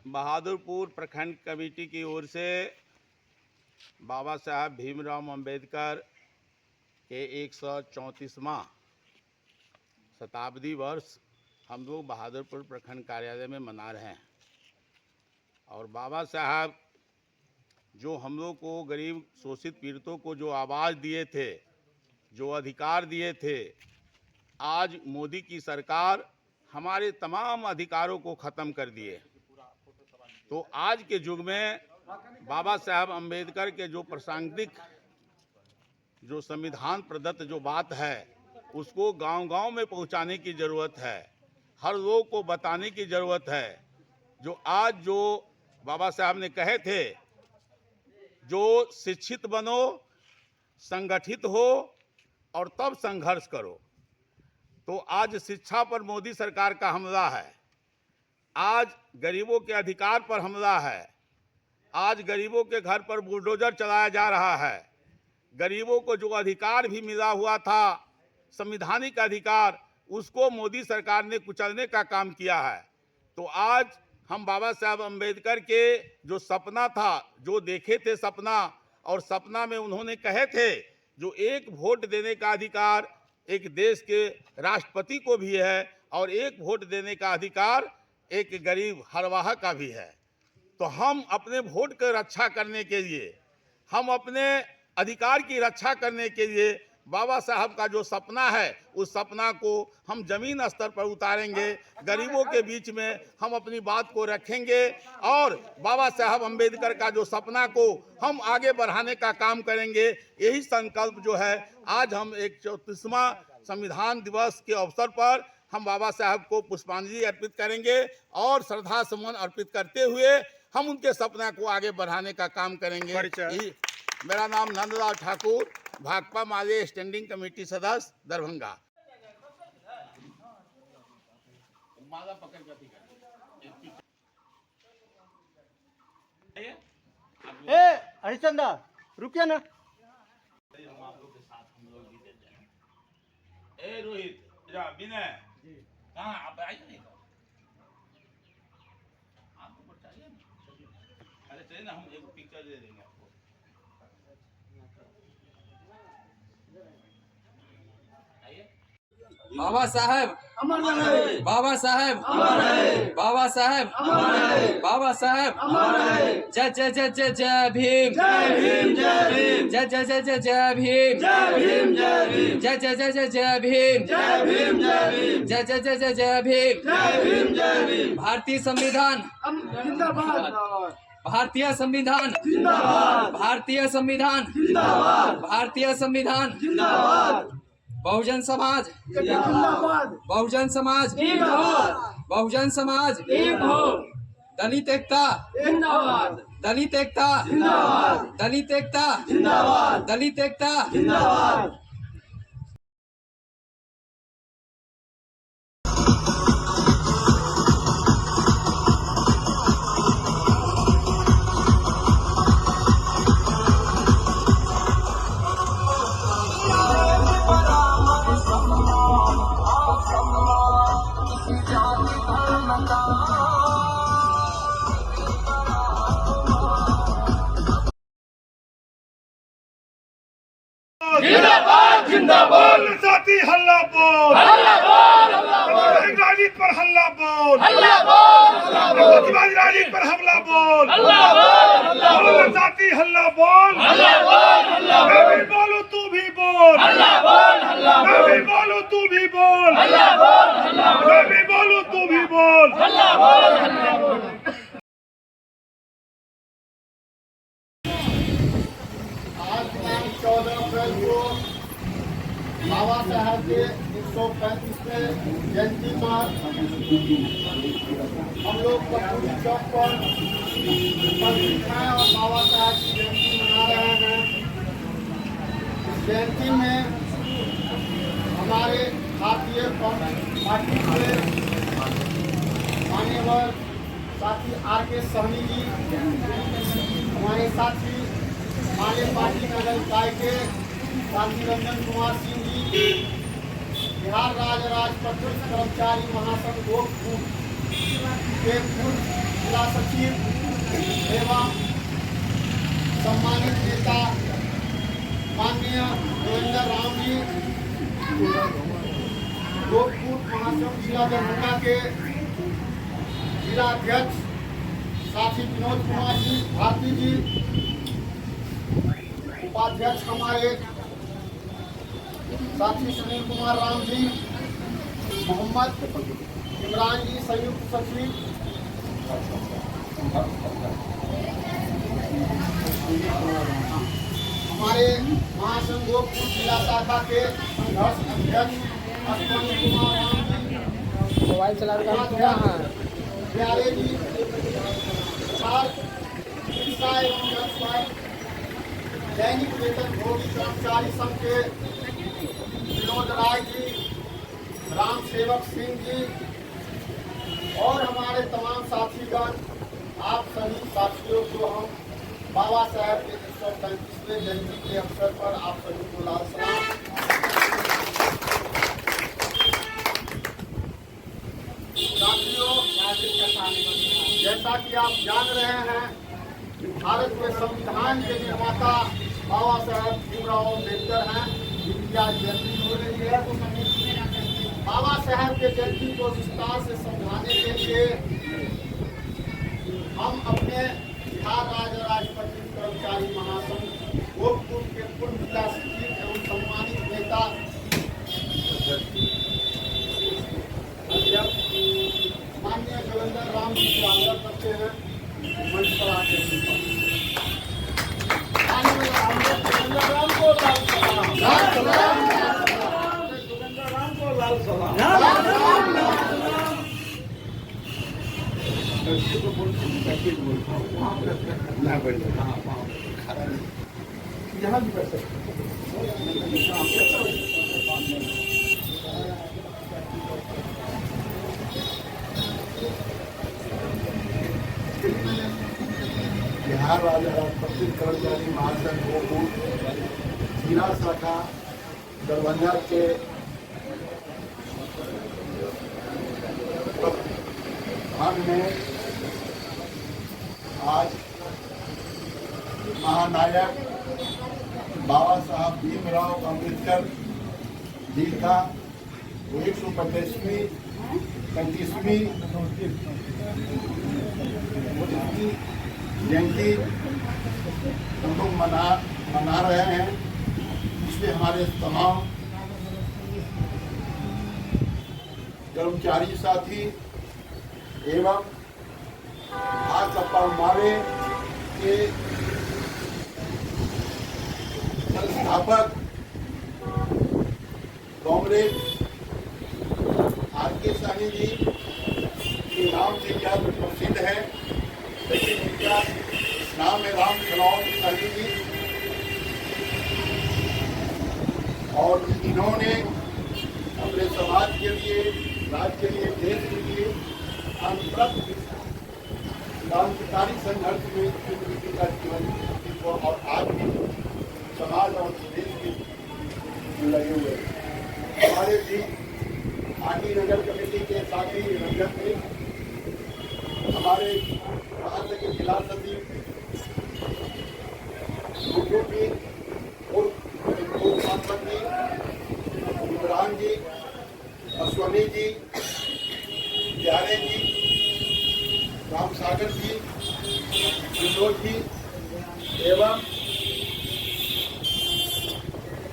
बहादुरपुर प्रखंड कमेटी की ओर से बाबा साहब भीमराव अंबेडकर के 134वां शताब्दी वर्ष हम लोग बहादुरपुर प्रखंड कार्यालय में मना रहे हैं। और बाबा साहब जो हम लोग को गरीब शोषित पीड़ितों को जो आवाज़ दिए थे, जो अधिकार दिए थे, आज मोदी की सरकार हमारे तमाम अधिकारों को ख़त्म कर दिए। तो आज के युग में बाबा साहब अंबेडकर के जो प्रासंगिक जो संविधान प्रदत्त जो बात है उसको गांव-गांव में पहुंचाने की ज़रूरत है, हर लोग को बताने की ज़रूरत है। जो आज जो बाबा साहब ने कहे थे, जो शिक्षित बनो, संगठित हो और तब संघर्ष करो। तो आज शिक्षा पर मोदी सरकार का हमला है, आज गरीबों के अधिकार पर हमला है, आज गरीबों के घर पर बुलडोजर चलाया जा रहा है। गरीबों को जो अधिकार भी मिला हुआ था, संवैधानिक अधिकार, उसको मोदी सरकार ने कुचलने का काम किया है। तो आज हम बाबा साहब अंबेडकर के जो सपना था, जो देखे थे सपना, और सपना में उन्होंने कहे थे जो एक वोट देने का अधिकार एक देश के राष्ट्रपति को भी है और एक वोट देने का अधिकार एक गरीब हरवाहा का भी है। तो हम अपने वोट की रक्षा करने के लिए, हम अपने अधिकार की रक्षा करने के लिए बाबा साहब का जो सपना है उस सपना को हम जमीन स्तर पर उतारेंगे, गरीबों के बीच में हम अपनी बात को रखेंगे और बाबा साहब अंबेडकर का जो सपना को हम आगे बढ़ाने का काम करेंगे। यही संकल्प जो है आज हम 134वां संविधान दिवस के अवसर पर हम बाबा साहब को पुष्पांजलि अर्पित करेंगे और श्रद्धा सुमन अर्पित करते हुए हम उनके सपना को आगे बढ़ाने का काम करेंगे। मेरा नाम नंदलाल ठाकुर, भाकपा माले स्टैंडिंग कमेटी सदस्य, दरभंगा। माला पकड़ कर हरिचंदा रुकिए ना। हम आप लोग के साथ हम लोग भी देते हैं। ए रोहित, जा विनय, कहाँ आप आइए नहीं? आपको चाहिए ना? अरे चलिए ना, हम एक पिक्चर दे देंगे आपको। बाबा साहब अमर रहे, बाबा साहब अमर रहे, बाबा साहब अमर रहे, बाबा साहब अमर रहे। जय जय जय जय जय भीम, जय भीम जय भीम, जय जय जय जय जय भीम, जय भीम जय भीम, जय जय जय जय जय भीम, जय भीम जय भीम, जय जय जय जय जय भीम, जय भीम जय भीम। भारतीय संविधान जिंदाबाद, भारतीय संविधान जिंदाबाद, भारतीय संविधान जिंदाबाद, भारतीय संविधान जिंदाबाद। बहुजन समाज जिंदाबाद, बहुजन समाज जिंदाबाद, बहुजन समाज जिंदाबाद। दलित एकता जिंदाबाद, दलित एकता जिंदाबाद, दलित एकता जिंदाबाद, दलित एकता जिंदाबाद। जिंदाबाद जिंदाबाद, जाति हल्ला बोल, हल्ला बोल, हल्ला बोल, राजनीति पर हल्ला बोल, हल्ला बोल, हल्ला बोल, राजनीति पर हमला बोल, हल्ला बोल, हल्ला बोल, जाति हल्ला बोल, हल्ला बोल, हल्ला बोल, मैं भी बोलूं तू भी बोल, हल्ला बोल, हल्ला बोल, मैं भी बोलूं तू भी बोल, हल्ला बोल, हल्ला बोल, मैं भी बोलूं तू भी बोल, हल्ला बोल, हल्ला बोल। आज 14 अप्रैल को बाबा साहब के 135वें जयंती पर हम लोग कपूरी चौक पर प्रतिष्ठाएं और बाबा साहब की जयंती मना रहे हैं। इस जयंती में हमारे भारतीय कम्युनिस्ट पार्टी के मान्यवर साथी R.K. सहनी जी, हमारे साथी माले पार्टी नगर निकाय के साथी रंजन कुमार सिंह जी, बिहार राज्य राजपत्रित कर्मचारी महासंघ गोरखपुर के पूर्व जिला जिला सचिव एवं सम्मानित नेता माननीय देवेंद्र राम जी, गोपकूट महासंघ जिला दरभंगा के जिला अध्यक्ष साथी विनोद कुमार जी भारती जी, उपाध्यक्ष हमारे साथी सुनील कुमार राम जी, मोहम्मद इमरान जी संयुक्त सचिव, हमारे महासंघ गोपकूट जिला शाखा के संघर्ष अध्यक्ष अश्विनी कुमार राम जी, मोबाइल चला प्यारे जी, शिक्षा एवं व्यवसाय दैनिक वेतन भोगी कर्मचारी संघ के विनोद राय जी, राम सेवक सिंह जी और हमारे तमाम साथीगण, आप सभी साथियों को हम बाबा साहब के 135वें जयंती के अवसर पर आप सभी को लाल सलाम। साथियों, जैसा कि आप जान रहे हैं कि भारत के संविधान के निर्माता बाबा साहब भीमराव अम्बेडकर हैं, जिनकी आज जयंती हो रही है। बाबा साहब के जयंती को विस्तार से समझाने के लिए हम अपने बिहार राज्य राजपत्रित कर्मचारी महासंघ गोपकूट के पूर्व जिला सचिव एवं सम्मानित नेता माननीय देवेंद्र राम जी से आग्रह करते हैं मंच पर आके देवेंद्र राम को लाल सलाम, देवेंद्र राम को लाल सलाम। यहाँ भी कर सकते बिहार राज्य राजपत्रित कर्मचारी महासंघ गोपकूट जिला शाखा दरभंगा के भाग में आज महानायक बाबा साहब भीमराव अम्बेडकर जी का 135वीं जयंती हम लोग मना रहे हैं। इसलिए हमारे तमाम कर्मचारी साथी एवं भाजपा मारे के संस्थापक कांग्रेस आर.के. साहनी जी के नाम से क्या प्रसिद्ध है, लेकिन इनका नाम है राम साहनी जी, और इन्होंने अपने समाज के लिए, राज्य के लिए, देश के लिए अनवरत क्रांतिकारी संघर्ष में जिंदगी का जीवन और आज भी समाज और देश के लगे हुए हमारे भी आटी नगर कमेटी के साथी रंजन थे, हमारे राज्य के जिला सचिव यूपी सांसद जी इमरान जी, अश्वनी जी, प्यारे जी, राम सागर जी, विनोद जी एवं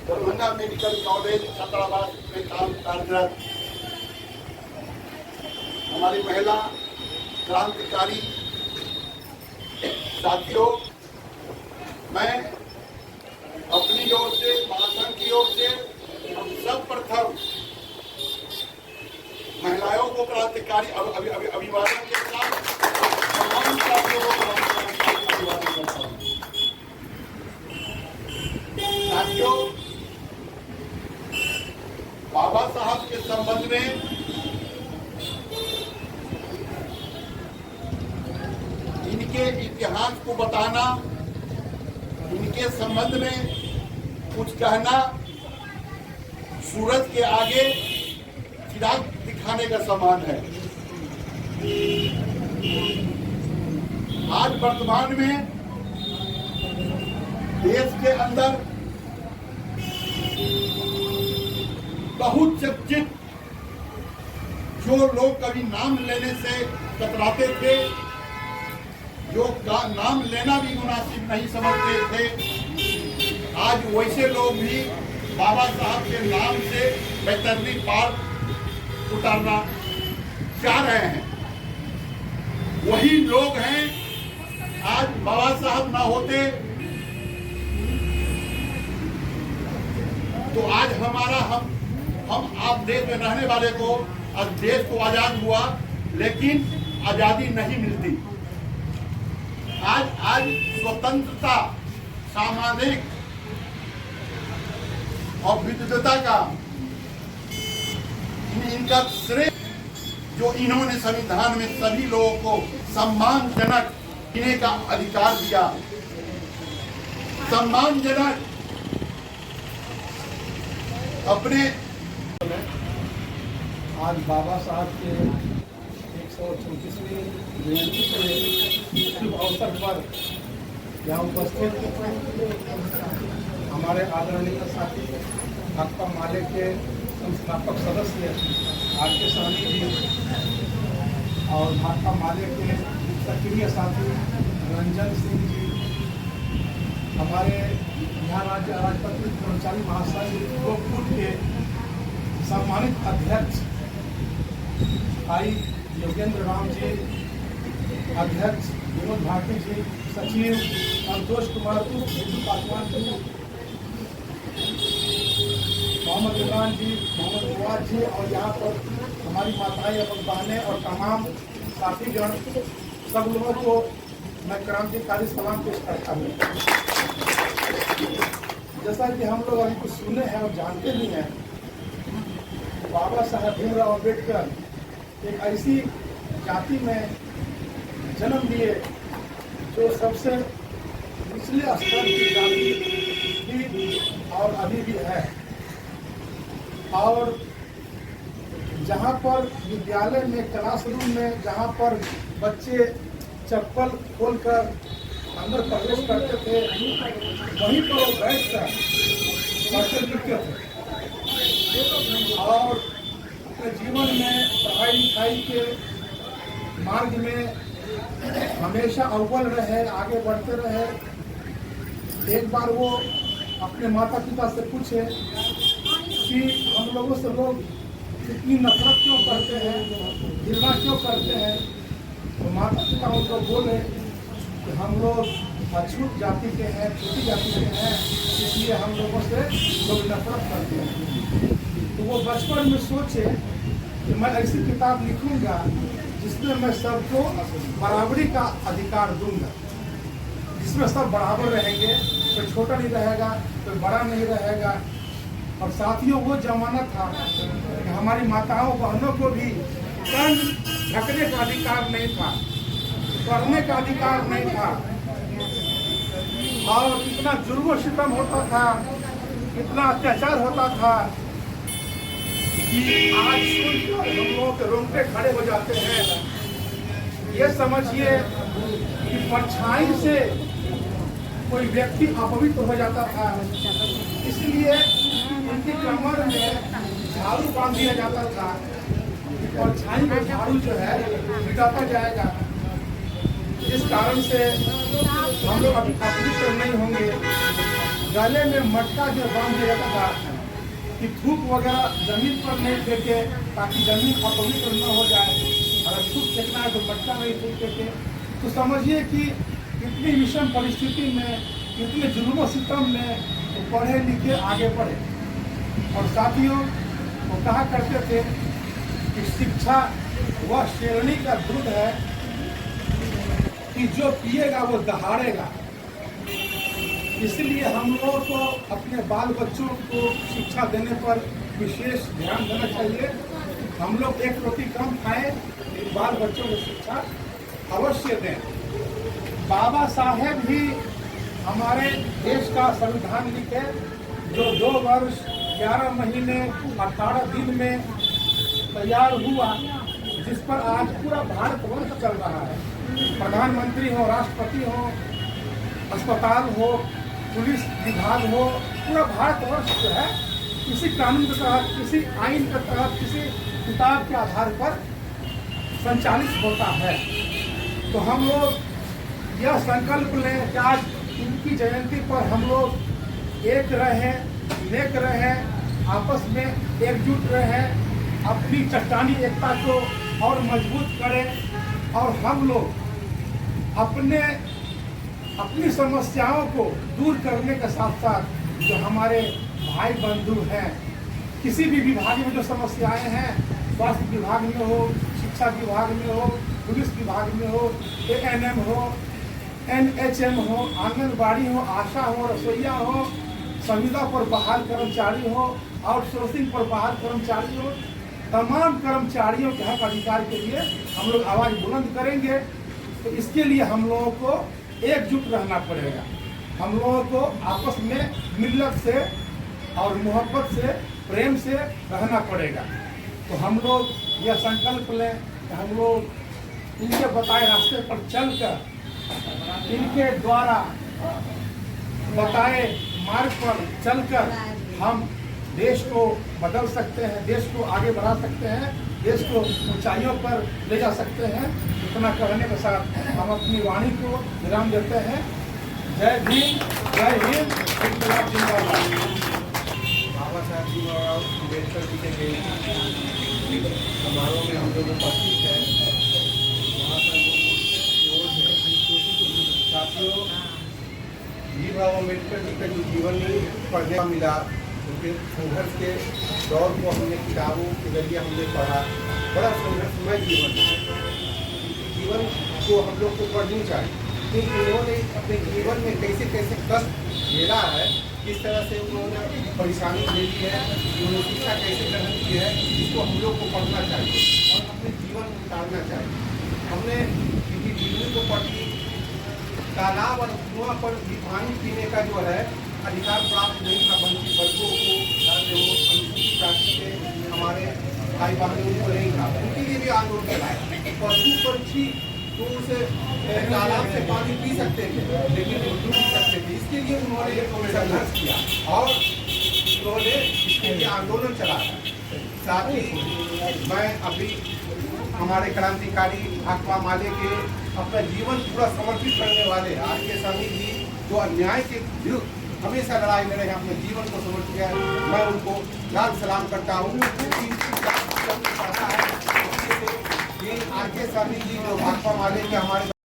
दरभंगा मेडिकल कॉलेज छात्रावास में काम कार्यरत हमारी महिला क्रांतिकारी साथियों, मैं अपनी ओर से, महासंघ की ओर से हम सब प्रथम महिलाओं को क्रांतिकारी अभिवादन के साथ तमाम साथियों को अभिवादन करता हूँ। साथियों, बाबा साहब के संबंध में इनके इतिहास को बताना, इनके संबंध में कुछ कहना सूरज के आगे चिराग दिखाने का समान है। आज वर्तमान में देश के अंदर बहुत चर्चित जो लोग कभी नाम लेने से कतराते थे, जो नाम लेना भी मुनासिब नहीं समझते थे, आज वैसे लोग भी बाबा साहब के नाम से बेहतरीन पार उतारना चाह रहे हैं। वही लोग हैं, आज बाबा साहब ना होते तो आज हमारा हम आप देश में रहने वाले को, आज देश को आजाद हुआ लेकिन आजादी नहीं मिलती। आज स्वतंत्रता, सामाजिक और विविधता का इनका श्रेय जो इन्होंने संविधान में सभी लोगों को सम्मानजनक जीने का अधिकार दिया, सम्मानजनक अपने। आज बाबा साहब के 134वीं जयंती के शुभ अवसर पर यहाँ उपस्थित हमारे आदरणीय साथी भाकपा माले के संस्थापक सदस्य आर.के. सहनी जी और भाकपा माले के सक्रिय साथी रंजन सिंह जी, हमारे बिहार राज्य अराजपत्रित कर्मचारी महासंघ गोरखपुर के सम्मानित अध्यक्ष भाई योगेंद्र राम जी, अध्यक्ष विनोद भाटी जी, सचिव संतोष कुमार पासवान जी, मोहम्मद इमरान जी, मोहम्मद फवाद जी और यहाँ पर हमारी माताएं एवं बहनें और तमाम साथीगण, सब लोगों को मैं क्रांतिकारी सलाम पेश करता हूँ। जैसा कि हम लोग अभी कुछ सुने हैं और जानते भी हैं, बाबा साहब भीमराव अम्बेडकर एक ऐसी जाति में जन्म लिए जो सबसे निचले स्तर की जाति थी और अभी भी है। और जहाँ पर विद्यालय में, क्लासरूम में, जहाँ पर बच्चे चप्पल खोलकर अंदर प्रवेश करते थे, वहीं पर वो बैठकर पढ़ते लिखते थे और अपने जीवन में पढ़ाई लिखाई के मार्ग में हमेशा अव्वल रहे, आगे बढ़ते रहे। एक बार वो अपने माता पिता से पूछे कि हम लोगों से लोग इतनी नफरत क्यों करते हैं, घृणा क्यों करते हैं। तो माता पिता उनको बोले कि हम लोग अछूत जाति के हैं, छोटी जाति के हैं, इसलिए हम लोगों से लोग नफरत करते हैं। तो वो बचपन में सोचे कि मैं ऐसी किताब लिखूंगा जिसमें मैं सबको बराबरी का अधिकार दूंगा, जिसमें सब बराबर रहेंगे, कोई छोटा नहीं रहेगा, कोई बड़ा नहीं रहेगा। और साथियों, वो जमाना था कि हमारी माताओं बहनों को भी तन ढकने का अधिकार नहीं था, पढ़ने का अधिकार नहीं था, और कितना जुर्म सितम होता था, कितना अत्याचार होता था कि आज सुनकर हम लोगों के रोंगटे खड़े हो जाते हैं। ये समझिए कि परछाई से कोई व्यक्ति अपवित्र हो जाता था, इसलिए उनकी कमर में झाड़ू बांध दिया जाता था और छाई में झाड़ू जो है मिटाता जाएगा। इस कारण से हम लोग अभी अपवित्र नहीं होंगे। गले में मटका जो बांध दिया जाता था कि थूक वगैरह जमीन पर नहीं फेंके ताकि जमीन अपवित्र न हो जाए। अगर थूक फेंकना है तो मटका नहीं फेंके। तो समझिए कि इतनी विषम परिस्थिति में, इतने जुल्म सितम में तो पढ़े लिखे आगे बढ़े। और साथियों, वो कहा करते थे कि शिक्षा वह शेरनी का दूध है कि जो पिएगा वो दहाड़ेगा। इसलिए हम लोगों को अपने बाल बच्चों को शिक्षा देने पर विशेष ध्यान देना चाहिए। हम लोग एक रोटी कम खाएं, लेकिन बाल बच्चों को शिक्षा अवश्य दें। बाबा साहेब भी हमारे देश का संविधान लिखे जो 2 वर्ष 11 महीने 18 दिन में तैयार हुआ, जिस पर आज पूरा भारतवर्ष चल रहा है। प्रधानमंत्री हो, राष्ट्रपति हो, अस्पताल हो, पुलिस विभाग हो, पूरा भारतवर्ष जो है किसी कानून के तहत, किसी आइन के तहत, किसी किताब के आधार पर संचालित होता है। तो हम लोग यह संकल्प लें कि आज इनकी जयंती पर हम लोग एक रहें, नेक रहें, आपस में एकजुट रहें, अपनी चट्टानी एकता को और मजबूत करें और हम लोग अपनी समस्याओं को दूर करने के साथ साथ जो हमारे भाई बंधु हैं, किसी भी विभाग में जो समस्याएं हैं, स्वास्थ्य विभाग में हो, शिक्षा विभाग में हो, पुलिस विभाग में हो, ANM हो, NHM हो, आंगनबाड़ी हो, आशा हो, रसोईया हो, संविदा पर बहाल कर्मचारी हो, आउटसोर्सिंग पर बहाल कर्मचारी हो, तमाम कर्मचारियों के हक अधिकार के लिए हम लोग आवाज़ बुलंद करेंगे। तो इसके लिए हम लोगों को एकजुट रहना पड़ेगा। हम लोगों को आपस में मिल्लत से और मोहब्बत से, प्रेम से रहना पड़ेगा। तो हम लोग यह संकल्प लें कि हम लोग इनके बताए रास्ते पर चलकर, इनके द्वारा बताए मार्ग पर चलकर हम देश को बदल सकते हैं, देश को आगे बढ़ा सकते हैं, देश को ऊंचाइयों पर ले जा सकते हैं। इतना कहने के साथ हम अपनी वाणी को विराम देते हैं। जय भीम, जय हिंद, इनकलाब जिंदाबाद। बाबा साहब भीमराव अम्बेडकर जी के जयंती समारोह में हम लोग उपस्थित हैं। वहाँ पर साथियों, भीमराव अम्बेडकर जी का जो जीवन पढ़ने का मिला, उनके संघर्ष के दौर को हमने किताबों के जरिए हमने पढ़ा। बड़ा संघर्षमय जीवन है। जीवन को हम लोग को पढ़नी चाहिए कि उन्होंने अपने जीवन में कैसे कैसे कष्ट झेला है, किस तरह से उन्होंने परेशानी झेली है, उन्होंने शिक्षा कैसे ग्रहण की है, इसको हम लोग को पढ़ना चाहिए और अपने जीवन में उतारना चाहिए। हमने किसी जीवन को पढ़ी, तालाब और कुआं पर भी पानी पीने का जो है अधिकार प्राप्त नहीं था वंचित वर्गों को, अनुसूचित जाति के हमारे भाई बहनों को नहीं था, उनके लिए भी आंदोलन चलाया। पशु पक्षी तो उस तालाब से पानी पी सकते थे लेकिन वो डूब सकते थे, इसके लिए उन्होंने संघर्ष किया और उन्होंने इसके लिए आंदोलन चलाया। साथ ही मैं अभी हमारे क्रांतिकारी भाकपा माले के अपना जीवन पूरा समर्पित करने वाले RK सहनी जी, जो अन्याय के विरुद्ध हमेशा लड़ाई लड़े हैं, अपने जीवन को समर्पित किया है। मैं उनको लाल सलाम करता हूँ। पढ़ता है RK सहनी जी जो भाकपा माले के हमारे